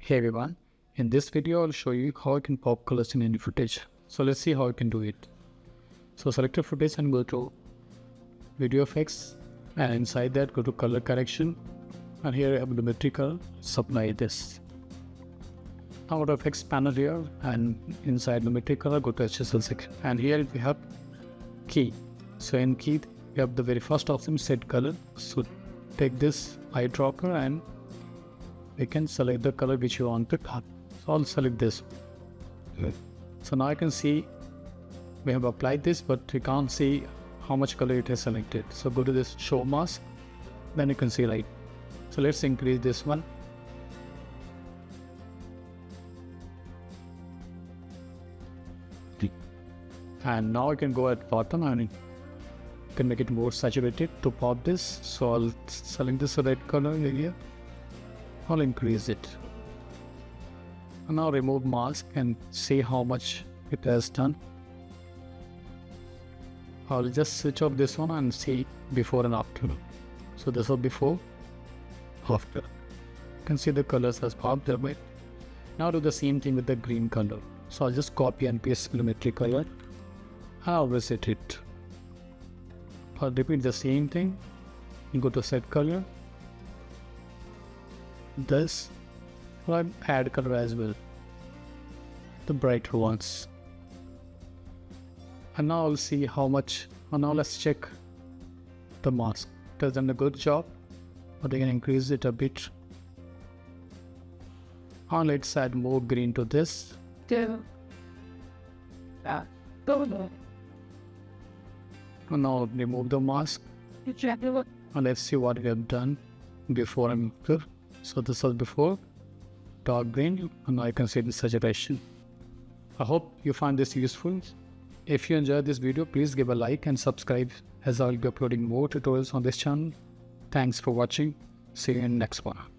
Hey everyone, in this video I'll show you how you can pop colors in any footage. So let's see how you can do it. So select a footage and go to video effects, and inside that go to color correction, and here you have Lumetri color, supply this. Now go to effects panel here, and inside Lumetri color go to HSL section, and here we have key. So in key we have the very first option, set color. So take this eyedropper and we can select the color which you want to cut. So I'll select this. So now I can see we have applied this, but we can't see how much color it has selected. So go to this show mask, then you can see light. So let's increase this one. And now I can go at bottom and can make it more saturated to pop this. So I'll select this red color area. I'll increase it. And now remove mask and see how much it has done. I'll just switch off this one and see before and after. So this is before, after. You can see the colors has popped a bit. Now do the same thing with the green color. So I'll just copy and paste Lumetri color and I'll reset it. I'll repeat the same thing. You go to set color. This, I'll add color as well, the brighter ones. And now I'll see how much. And now let's check the mask. It has done a good job, but I can increase it a bit. And let's add more green to this. And now remove the mask. And let's see what we have done before and after. So this was before, dark green, and now I can see the saturation. I hope you find this useful. If you enjoyed this video, please give a like and subscribe, as I'll be uploading more tutorials on this channel. Thanks for watching. See you in the next one.